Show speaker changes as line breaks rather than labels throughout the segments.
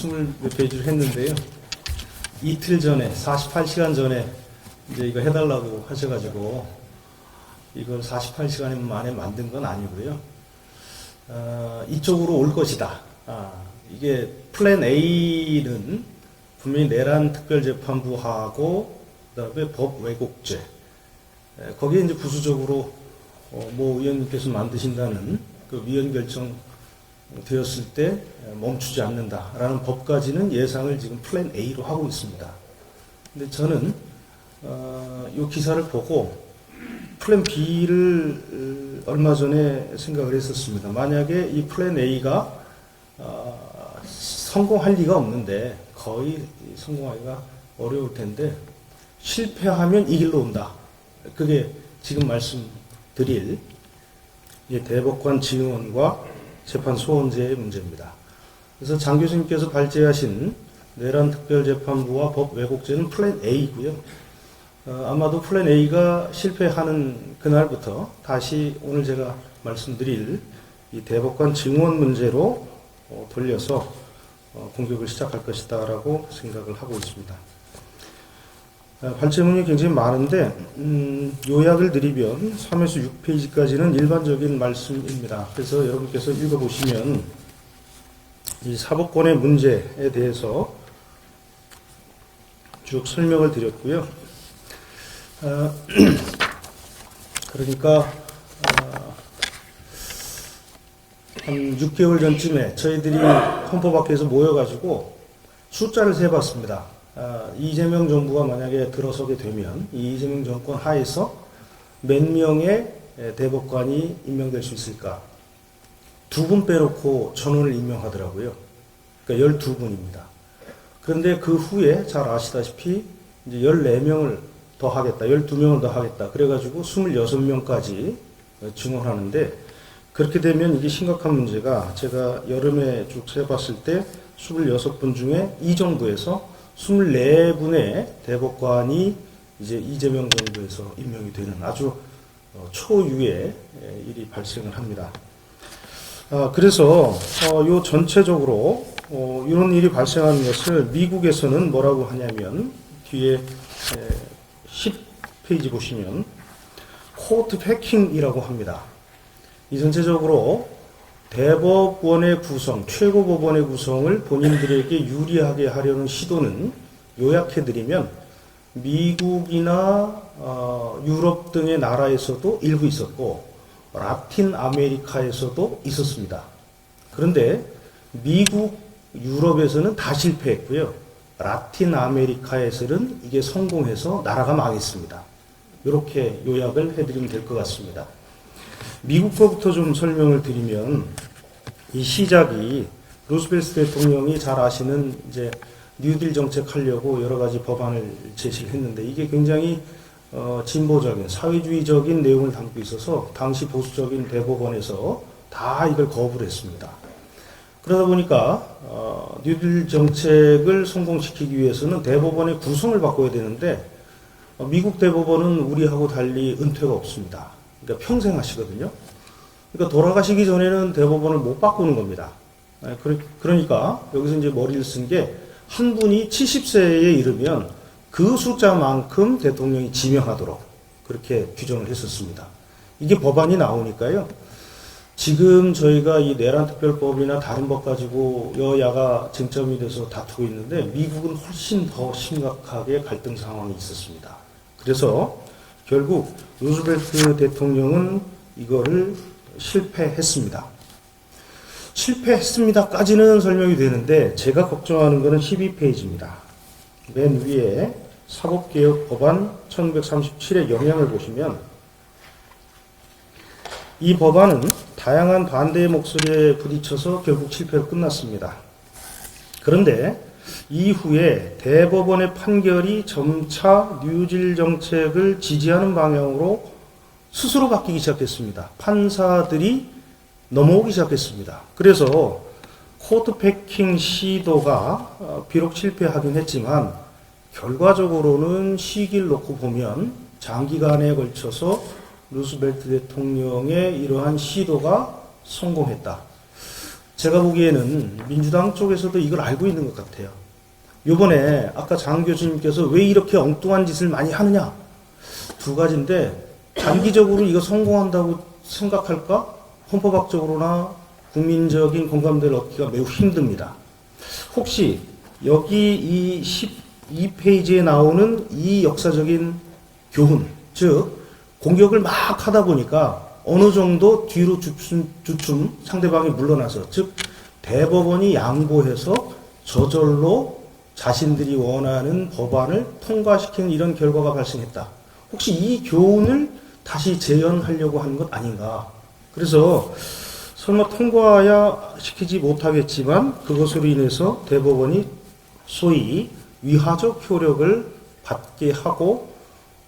20 몇 페이지를 했는데요. 이틀 전에, 48시간 전에 이제 이거 해달라고 하셔가지고 이걸 48시간 만에 만든 건 아니고요. 이쪽으로 올 것이다. 이게 플랜 A는 분명히 내란 특별재판부하고 그다음에 법 왜곡죄, 거기에 이제 부수적으로 모 의원님께서 만드신다는 그 위원 결정 되었을 때 멈추지 않는다라는 법까지는 예상을 지금 플랜 A로 하고 있습니다. 근데 저는 이 기사를 보고 플랜 B를 얼마 전에 생각을 했었습니다. 만약에 이 플랜 A가 성공할 리가 없는데, 거의 성공하기가 어려울 텐데 실패하면 이 길로 온다. 그게 지금 말씀드릴 대법관 증언과 재판 소원제의 문제입니다. 그래서 장 교수님께서 발제하신 내란특별재판부와 법 왜곡죄는 플랜 A이고요. 아마도 플랜 A가 실패하는 그날부터 다시 오늘 제가 말씀드릴 이 대법관 증언 문제로 돌려서 공격을 시작할 것이다 라고 생각을 하고 있습니다. 발제문이 굉장히 많은데 요약을 드리면 3에서 6페이지까지는 일반적인 말씀입니다. 그래서 여러분께서 읽어보시면 이 사법권의 문제에 대해서 쭉 설명을 드렸고요. 그러니까 한 6개월 전쯤에 저희들이 헌법 밖에서 모여가지고 숫자를 세봤습니다. 이재명 정부가 만약에 들어서게 되면 이 이재명 정권 하에서 몇 명의 대법관이 임명될 수 있을까? 2분 빼놓고 전원을 임명하더라고요. 그러니까 12분입니다. 그런데 그 후에 잘 아시다시피 이제 14명을 더 하겠다, 12명을 더 하겠다. 그래가지고 26명까지 증언하는데, 그렇게 되면 이게 심각한 문제가, 제가 여름에 쭉 세봤을 때 26분 중에 이 정부에서 24분의 대법관이 이제 이재명 정부에서 임명이 되는 아주 초유의 일이 발생을 합니다. 그래서 요 전체적으로 이런 일이 발생하는 것을 미국에서는 뭐라고 하냐면, 뒤에 10페이지 보시면 코트 패킹이라고 합니다. 이 전체적으로 대법원의 구성, 최고법원의 구성을 본인들에게 유리하게 하려는 시도는, 요약해드리면 미국이나 유럽 등의 나라에서도 일부 있었고 라틴 아메리카에서도 있었습니다. 그런데 미국, 유럽에서는 다 실패했고요. 라틴 아메리카에서는 이게 성공해서 나라가 망했습니다. 이렇게 요약을 해드리면 될 것 같습니다. 미국 거부터 좀 설명을 드리면, 이 시작이 루스벨트 대통령이 잘 아시는 이제 뉴딜 정책 하려고 여러 가지 법안을 제시를 했는데, 이게 굉장히 진보적인 사회주의적인 내용을 담고 있어서 당시 보수적인 대법원에서 다 이걸 거부를 했습니다. 그러다 보니까 뉴딜 정책을 성공시키기 위해서는 대법원의 구성을 바꿔야 되는데, 미국 대법원은 우리하고 달리 은퇴가 없습니다. 그러니까 평생 하시거든요. 그러니까 돌아가시기 전에는 대법원을 못 바꾸는 겁니다. 그러니까 여기서 이제 머리를 쓴 게, 한 분이 70세에 이르면 그 숫자만큼 대통령이 지명하도록 그렇게 규정을 했었습니다. 이게 법안이 나오니까요. 지금 저희가 이 내란특별법이나 다른 법 가지고 여야가 쟁점이 돼서 다투고 있는데, 미국은 훨씬 더 심각하게 갈등 상황이 있었습니다. 그래서 결국 루스벨트 대통령은 이거를 실패했습니다. 실패했습니다까지는 설명이 되는데, 제가 걱정하는 것은 12페이지입니다. 맨 위에 사법개혁법안 1937의 영향을 보시면, 이 법안은 다양한 반대의 목소리에 부딪혀서 결국 실패로 끝났습니다. 그런데 이후에 대법원의 판결이 점차 뉴딜 정책을 지지하는 방향으로 스스로 바뀌기 시작했습니다. 판사들이 넘어오기 시작했습니다. 그래서 코트 패킹 시도가 비록 실패하긴 했지만, 결과적으로는 시기를 놓고 보면 장기간에 걸쳐서 루스벨트 대통령의 이러한 시도가 성공했다. 제가 보기에는 민주당 쪽에서도 이걸 알고 있는 것 같아요. 요번에 아까 장 교수님께서 왜 이렇게 엉뚱한 짓을 많이 하느냐? 두 가지인데, 단기적으로 이거 성공한다고 생각할까? 헌법학적으로나 국민적인 공감대를 얻기가 매우 힘듭니다. 혹시 여기 이 12페이지에 나오는 이 역사적인 교훈, 즉 공격을 막 하다 보니까 어느 정도 뒤로 주춤 상대방이 물러나서, 즉 대법원이 양보해서 저절로 자신들이 원하는 법안을 통과시키는 이런 결과가 발생했다. 혹시 이 교훈을 다시 재현하려고 하는 것 아닌가? 그래서 설마 통과야 시키지 못하겠지만 그것으로 인해서 대법원이 소위 위하적 효력을 받게 하고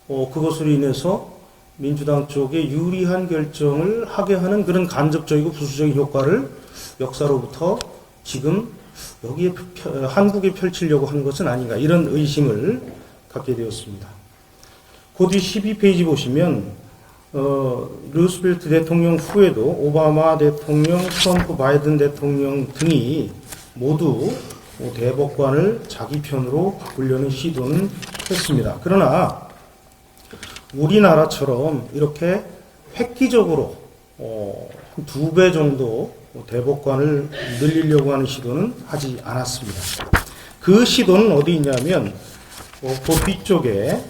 그것으로 인해서 민주당 쪽에 유리한 결정을 하게 하는 그런 간접적이고 부수적인 효과를 역사로부터 지금 여기에 한국에 펼치려고 하는 것은 아닌가, 이런 의심을 갖게 되었습니다. 그 뒤 12페이지 보시면 루스벨트 대통령 후에도 오바마 대통령, 트럼프 바이든 대통령 등이 모두 대법관을 자기 편으로 바꾸려는 시도는 했습니다. 그러나 우리나라처럼 이렇게 획기적으로 한 2배 정도 대법관을 늘리려고 하는 시도는 하지 않았습니다. 그 시도는 어디 있냐면 그 뒤쪽에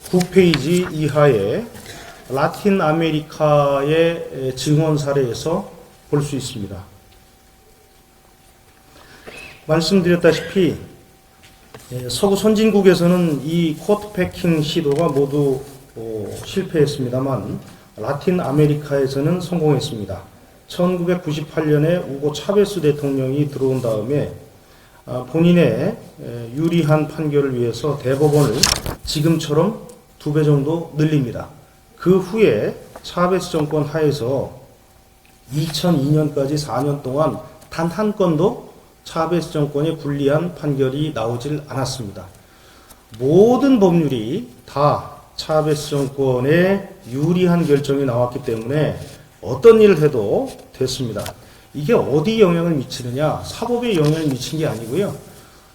19페이지 이하의 라틴 아메리카의 증언 사례에서 볼 수 있습니다. 말씀드렸다시피 서구 선진국에서는 이 코트 패킹 시도가 모두 실패했습니다만 라틴 아메리카에서는 성공했습니다. 1998년에 우고 차베스 대통령이 들어온 다음에 본인의 유리한 판결을 위해서 대법원을 지금처럼 2배 정도 늘립니다. 그 후에 차베스 정권 하에서 2002년까지 4년 동안 단 한 건도 차베스 정권에 불리한 판결이 나오질 않았습니다. 모든 법률이 다 차베스 정권에 유리한 결정이 나왔기 때문에 어떤 일을 해도 됐습니다. 이게 어디 영향을 미치느냐? 사법에 영향을 미친 게 아니고요.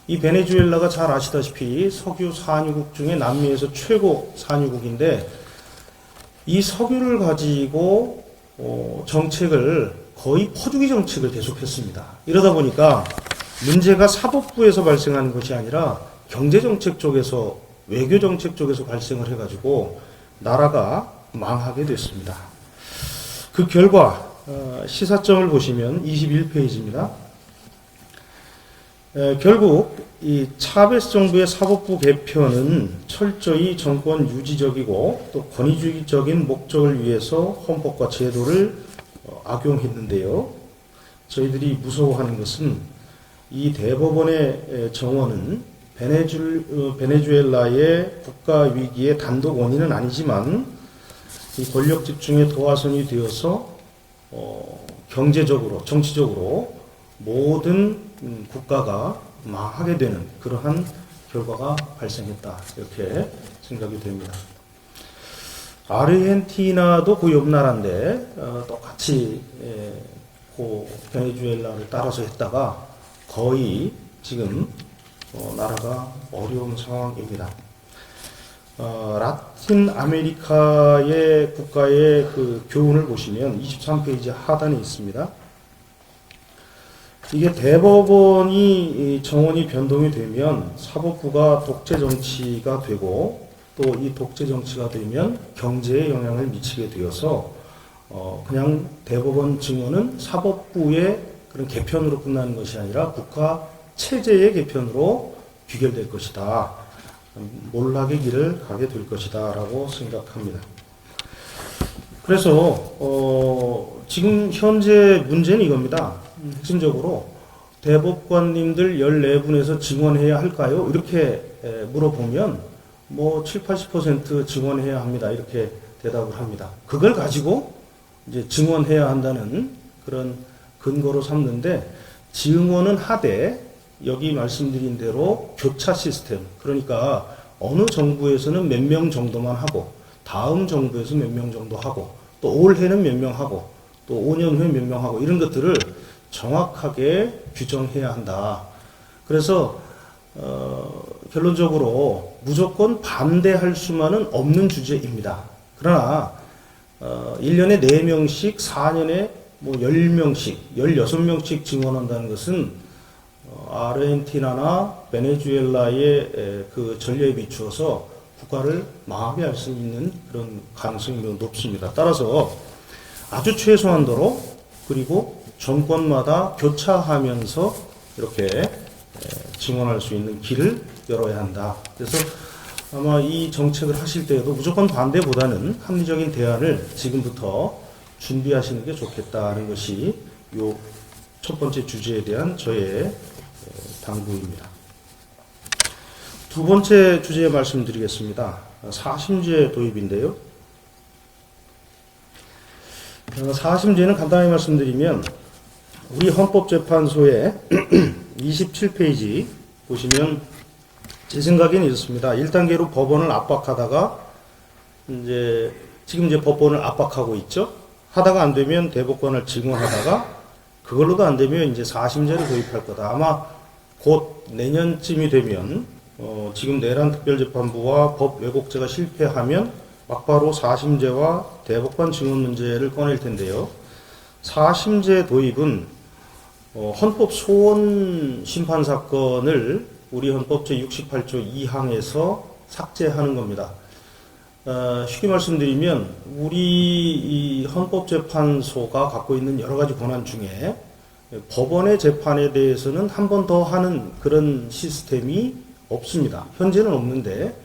이 베네수엘라가 잘 아시다시피 석유 산유국 중에 남미에서 최고 산유국인데 이 석유를 가지고 정책을 거의 퍼주기 정책을 계속했습니다. 이러다 보니까 문제가 사법부에서 발생하는 것이 아니라 경제정책 쪽에서, 외교정책 쪽에서 발생을 해가지고 나라가 망하게 됐습니다. 그 결과 시사점을 보시면 21페이지입니다. 결국 이 차베스 정부의 사법부 개편은 철저히 정권 유지적이고 또 권위주의적인 목적을 위해서 헌법과 제도를 악용했는데요. 저희들이 무서워하는 것은 이 대법원의 정원은 베네수엘라의 국가 위기의 단독 원인은 아니지만 이 권력 집중의 도화선이 되어서 경제적으로, 정치적으로 모든 국가가 망하게 되는 그러한 결과가 발생했다, 이렇게 생각이 됩니다. 아르헨티나도 그 옆 나라인데 똑같이 그 베네수엘라를 따라서 했다가 거의 지금 나라가 어려운 상황입니다. 라틴 아메리카의 국가의 그 교훈을 보시면 23페이지 하단에 있습니다. 이게 대법원이 정원이 변동이 되면 사법부가 독재 정치가 되고 또 이 독재 정치가 되면 경제에 영향을 미치게 되어서 그냥 대법원 증언은 사법부의 그런 개편으로 끝나는 것이 아니라 국가 체제의 개편으로 귀결될 것이다. 몰락의 길을 가게 될 것이다 라고 생각합니다. 그래서 지금 현재 문제는 이겁니다. 핵심적으로 대법관님들 14분에서 증언해야 할까요? 이렇게 물어보면 뭐 7, 80% 증언해야 합니다. 이렇게 대답을 합니다. 그걸 가지고 이제 증언해야 한다는 그런 근거로 삼는데, 증언은 하되 여기 말씀드린 대로 교차 시스템, 그러니까 어느 정부에서는 몇 명 정도만 하고 다음 정부에서 몇 명 정도 하고 또 올해는 몇 명 하고 또 5년 후에 몇 명 하고 이런 것들을 정확하게 규정해야 한다. 그래서 결론적으로 무조건 반대할 수만은 없는 주제입니다. 그러나 1년에 4명씩 4년에 뭐 10명씩 16명씩 증원한다는 것은 아르헨티나나 베네수엘라의 그 전례에 비추어서 국가를 망하게 할 수 있는 그런 가능성이 매우 높습니다. 따라서 아주 최소한도로 그리고 정권마다 교차하면서 이렇게 증언할 수 있는 길을 열어야 한다. 그래서 아마 이 정책을 하실 때에도 무조건 반대보다는 합리적인 대안을 지금부터 준비하시는 게 좋겠다는 것이 요 첫 번째 주제에 대한 저의 당부입니다. 두 번째 주제 말씀드리겠습니다. 사심제 도입인데요. 사심제는 간단히 말씀드리면 우리 헌법재판소의 27페이지 보시면 제 생각에는 이렇습니다. 1단계로 법원을 압박하다가 지금 법원을 압박하고 있죠. 하다가 안 되면 대법관을 증언하다가 그걸로도 안 되면 이제 사심제를 도입할 거다. 아마 곧 내년쯤이 되면 지금 내란 특별재판부와 법 왜곡죄가 실패하면 막바로 사심제와 대법관 증언 문제를 꺼낼 텐데요. 사심제 도입은 헌법 소원 심판 사건을 우리 헌법 제68조 2항에서 삭제하는 겁니다. 쉽게 말씀드리면 우리 이 헌법재판소가 갖고 있는 여러 가지 권한 중에 법원의 재판에 대해서는 한 번 더 하는 그런 시스템이 없습니다. 현재는 없는데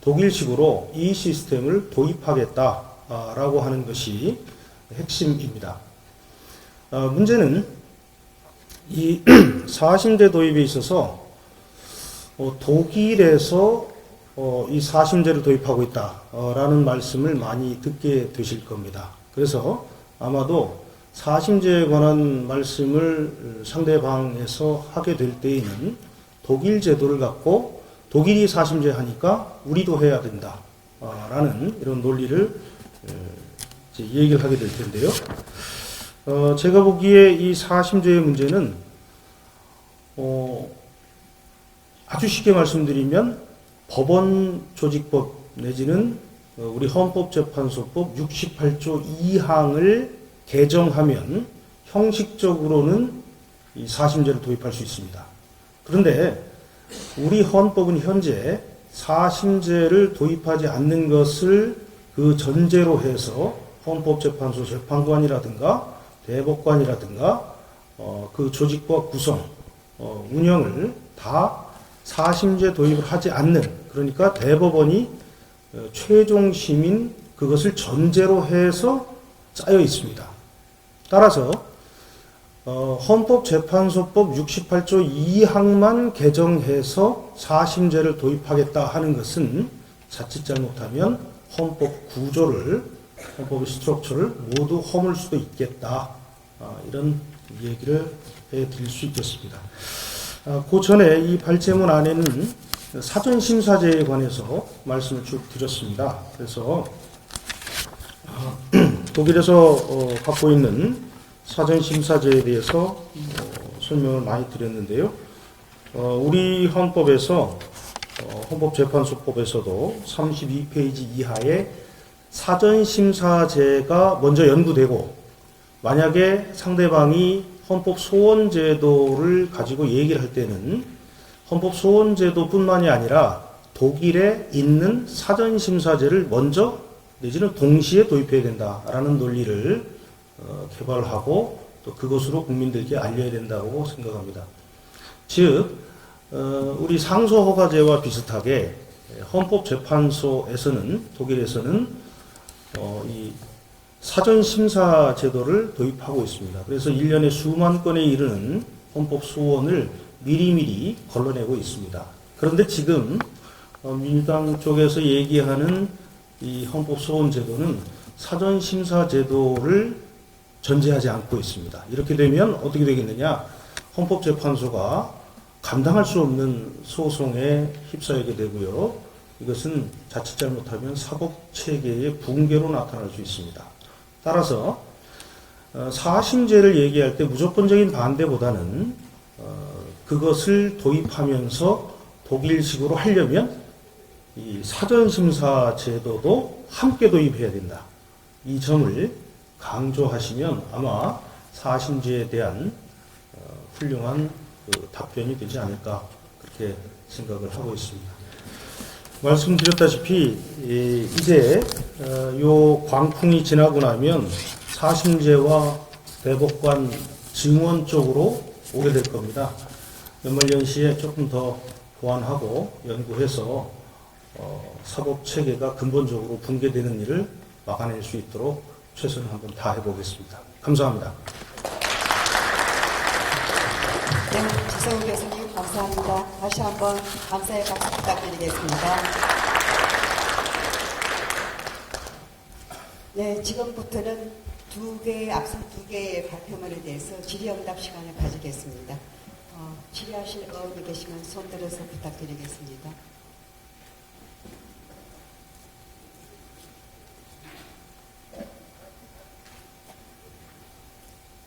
독일식으로 이 시스템을 도입하겠다라고 하는 것이 핵심입니다. 문제는 이 사심제 도입에 있어서 독일에서 이 사심제를 도입하고 있다라는 말씀을 많이 듣게 되실 겁니다. 그래서 아마도 사심제에 관한 말씀을 상대방에서 하게 될 때에는 독일 제도를 갖고 독일이 사심제 하니까 우리도 해야 된다라는 이런 논리를 얘기를 하게 될 텐데요. 제가 보기에 이 사심제의 문제는 아주 쉽게 말씀드리면 법원 조직법 내지는 우리 헌법재판소법 68조 2항을 개정하면 형식적으로는 이 사심제를 도입할 수 있습니다. 그런데 우리 헌법은 현재 사심제를 도입하지 않는 것을 그 전제로 해서 헌법재판소 재판관이라든가 대법관이라든가 그 조직과 구성, 운영을 다 사심제 도입을 하지 않는, 그러니까 대법원이 최종심인 그것을 전제로 해서 짜여 있습니다. 따라서 헌법재판소법 68조 2항만 개정해서 사심제를 도입하겠다 하는 것은 자칫 잘못하면 헌법 구조를, 헌법의 스트럭처를 모두 허물 수도 있겠다. 이런 얘기를 해드릴 수 있겠습니다. 그 전에 이 발제문 안에는 사전심사제에 관해서 말씀을 쭉 드렸습니다. 그래서 독일에서 갖고 있는 사전심사제에 대해서 설명을 많이 드렸는데요. 우리 헌법에서 헌법재판소법에서도 32페이지 이하에 사전심사제가 먼저 연구되고, 만약에 상대방이 헌법 소원제도를 가지고 얘기를 할 때는 헌법 소원제도뿐만이 아니라 독일에 있는 사전심사제를 먼저 내지는 동시에 도입해야 된다라는 논리를 개발하고 또 그것으로 국민들께 알려야 된다고 생각합니다. 즉 우리 상소허가제와 비슷하게 헌법재판소에서는, 독일에서는 이 사전심사 제도를 도입하고 있습니다. 그래서 1년에 수만 건에 이르는 헌법 소원을 미리미리 걸러내고 있습니다. 그런데 지금 민주당 쪽에서 얘기하는 이 헌법 소원 제도는 사전심사 제도를 전제하지 않고 있습니다. 이렇게 되면 어떻게 되겠느냐? 헌법재판소가 감당할 수 없는 소송에 휩싸이게 되고요. 이것은 자칫 잘못하면 사법체계의 붕괴로 나타날 수 있습니다. 따라서 사심제를 얘기할 때 무조건적인 반대보다는 그것을 도입하면서 독일식으로 하려면 이 사전심사 제도도 함께 도입해야 된다. 이 점을 강조하시면 아마 사심제에 대한 훌륭한 답변이 되지 않을까 그렇게 생각을 하고 있습니다. 말씀드렸다시피 이제 요 광풍이 지나고 나면 사심제와 대법관 증원 쪽으로 오게 될 겁니다. 연말연시에 조금 더 보완하고 연구해서 사법 체계가 근본적으로 붕괴되는 일을 막아낼 수 있도록 최선을 한번 다해보겠습니다. 감사합니다.
네, 지성우 교수님 감사합니다. 다시 한번 감사의 박수 부탁드리겠습니다. 네, 지금부터는 앞선 두 개의 발표문에 대해서 질의응답 시간을 가지겠습니다. 질의하실 의원이 계시면 손 들어서 부탁드리겠습니다.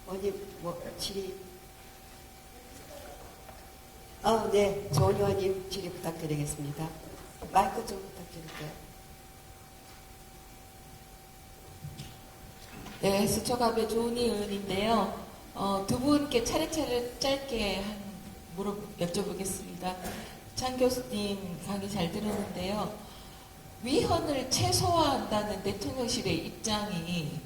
의원님, 질의. 네, 조은 의원님 질의 부탁드리겠습니다. 마이크 좀 부탁드릴게요.
네, 수초갑의 조은희 의원인데요. 두 분께 차례차례 짧게 여쭤보겠습니다. 장 교수님 강의 잘 들었는데요. 위헌을 최소화한다는 대통령실의 입장이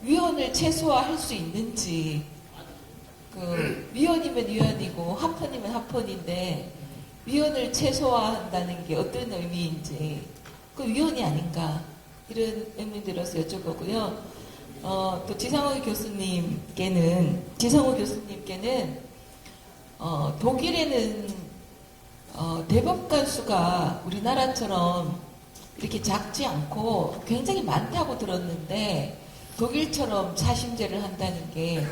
위헌을 최소화할 수 있는지, 위헌이면 위헌이고 합헌이면 합헌인데 위헌을 최소화한다는 게 어떤 의미인지, 위헌이 아닌가 이런 의문 들어서 여쭤보고요. 또 지성우 교수님께는 독일에는 대법관 수가 우리나라처럼 이렇게 작지 않고 굉장히 많다고 들었는데 독일처럼 사심제를 한다는 게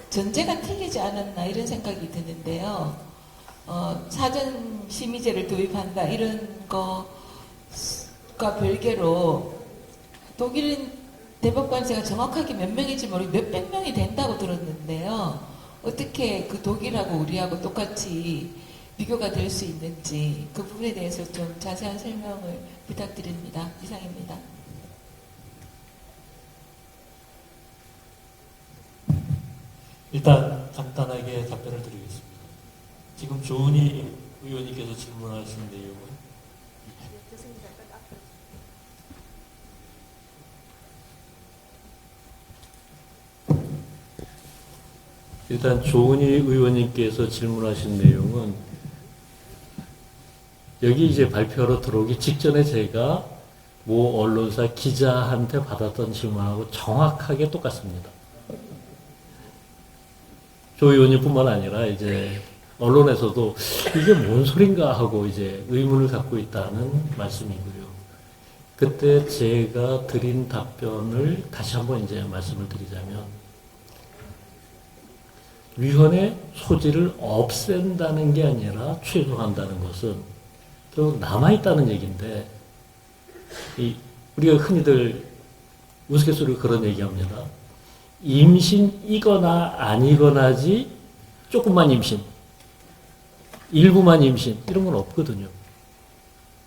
전제가 틀리지 않았나 이런 생각이 드는데요. 사전 심의제를 도입한다 이런 거가 별개로 독일은 대법관제가 정확하게 몇 명인지 모르고 몇백 명이 된다고 들었는데요. 어떻게 그 독일하고 우리하고 똑같이 비교가 될 수 있는지 그 부분에 대해서 좀 자세한 설명을 부탁드립니다. 이상입니다.
일단 간단하게 답변을 드리겠습니다. 지금 조은희 의원님께서 질문하신 내용은 일단 조은희 의원님께서 질문하신 내용은 여기 이제 발표로 들어오기 직전에 제가 모 언론사 기자한테 받았던 질문하고 정확하게 똑같습니다. 조 의원님뿐만 아니라 이제 언론에서도 이게 뭔 소린가 하고 이제 의문을 갖고 있다는 말씀이고요. 그때 제가 드린 답변을 다시 한번 이제 말씀을 드리자면 위헌의 소지를 없앤다는 게 아니라 최소화한다는 것은 결국 남아있다는 얘기인데 우리가 흔히들 우스갯소리로 그런 얘기합니다. 임신이거나 아니거나지 조금만 임신, 일부만 임신 이런 건 없거든요.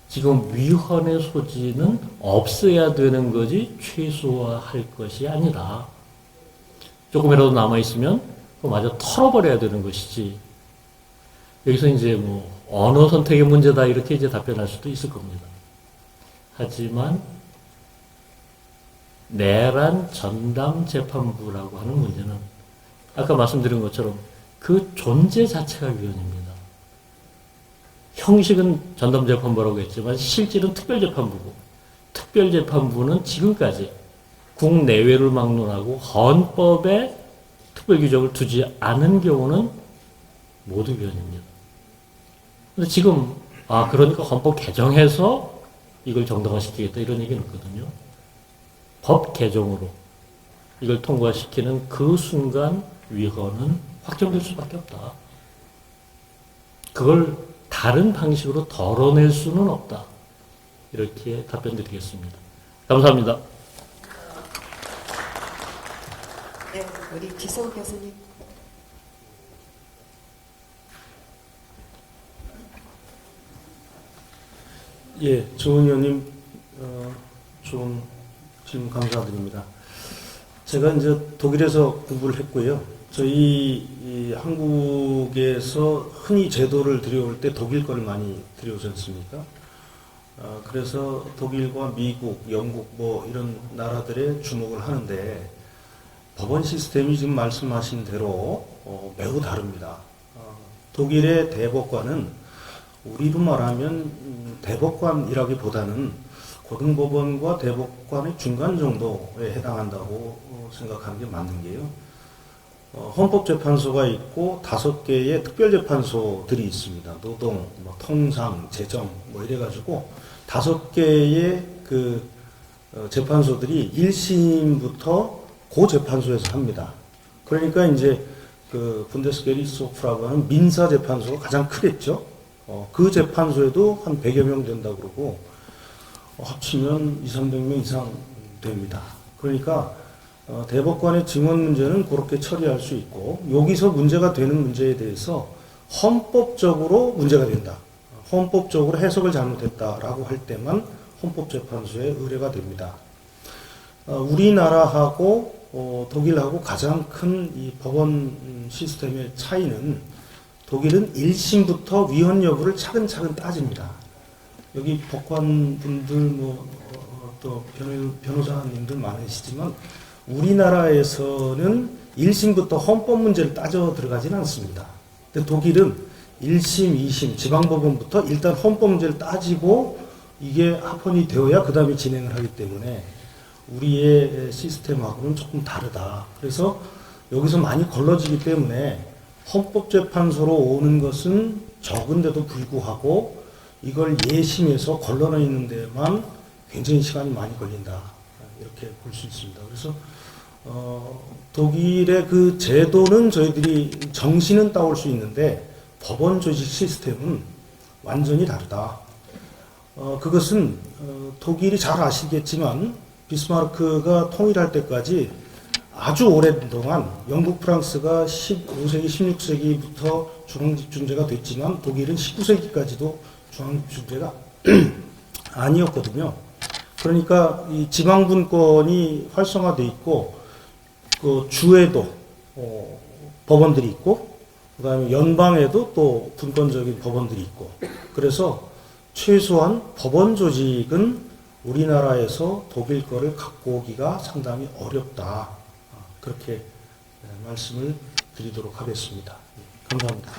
지금 위헌의 소지는 없어야 되는 거지 최소화할 것이 아니라 조금이라도 남아있으면 그거 털어버려야 되는 것이지. 여기서 이제 언어 선택의 문제다 이렇게 이제 답변할 수도 있을 겁니다. 하지만 내란 전담 재판부라고 하는 문제는 아까 말씀드린 것처럼 그 존재 자체가 위헌입니다. 형식은 전담 재판부라고 했지만 실질은 특별재판부고, 특별재판부는 지금까지 국내외를 막론하고 헌법에 특별규정을 두지 않은 경우는 모두 위헌입니다. 근데 지금 그러니까 헌법 개정해서 이걸 정당화시키겠다 이런 얘기는 없거든요. 법 개정으로 이걸 통과시키는 그 순간 위헌은 확정될 수밖에 없다. 그걸 다른 방식으로 덜어낼 수는 없다. 이렇게 답변드리겠습니다. 감사합니다.
우리 지성 교수님.
예, 조은 의원님, 좋은 질문 감사드립니다. 제가 이제 독일에서 공부를 했고요. 저희 이 한국에서 흔히 제도를 들여올 때 독일 거를 많이 들여오지 않습니까? 그래서 독일과 미국, 영국 뭐 이런 나라들에 주목을 하는데 법원 시스템이 지금 말씀하신 대로 매우 다릅니다. 독일의 대법관은 우리로 말하면 대법관이라기보다는 고등법원과 대법관의 중간 정도에 해당한다고 생각하는 게 맞는 게요. 헌법재판소가 있고 5개의 특별재판소들이 있습니다. 노동, 뭐 통상, 재정 뭐 이래가지고 5개의 그 재판소들이 1심부터 고재판소에서 합니다. 그러니까 이제 그 분데스게리츠호프라고 하는 민사재판소가 가장 크겠죠. 그 재판소에도 한 100여 명 된다고 그러고 합치면 200~300명 이상 됩니다. 그러니까 대법관의 증언 문제는 그렇게 처리할 수 있고 여기서 문제가 되는 문제에 대해서 헌법적으로 문제가 된다. 헌법적으로 해석을 잘못했다라고 할 때만 헌법재판소에 의뢰가 됩니다. 우리나라하고 독일하고 가장 큰 이 법원 시스템의 차이는 독일은 1심부터 위헌 여부를 차근차근 따집니다. 여기 법관분들 또 변호사님들 많으시지만 우리나라에서는 1심부터 헌법 문제를 따져 들어가지는 않습니다. 근데 독일은 1심, 2심, 지방법원부터 일단 헌법 문제를 따지고 이게 합헌이 되어야 그 다음에 진행을 하기 때문에 우리의 시스템하고는 조금 다르다. 그래서 여기서 많이 걸러지기 때문에 헌법재판소로 오는 것은 적은데도 불구하고 이걸 예심해서 걸러내는 데만 굉장히 시간이 많이 걸린다. 이렇게 볼 수 있습니다. 그래서 독일의 그 제도는 저희들이 정신은 따올 수 있는데 법원 조직 시스템은 완전히 다르다. 그것은 독일이 잘 아시겠지만 비스마르크가 통일할 때까지 아주 오랜 동안 영국, 프랑스가 15세기, 16세기부터 중앙집중제가 됐지만 독일은 19세기까지도 중앙집중제가 아니었거든요. 그러니까 이 지방분권이 활성화돼 있고 그 주에도 법원들이 있고 그다음에 연방에도 또 분권적인 법원들이 있고 그래서 최소한 법원 조직은 우리나라에서 독일 거를 갖고 오기가 상당히 어렵다. 그렇게 말씀을 드리도록 하겠습니다. 감사합니다.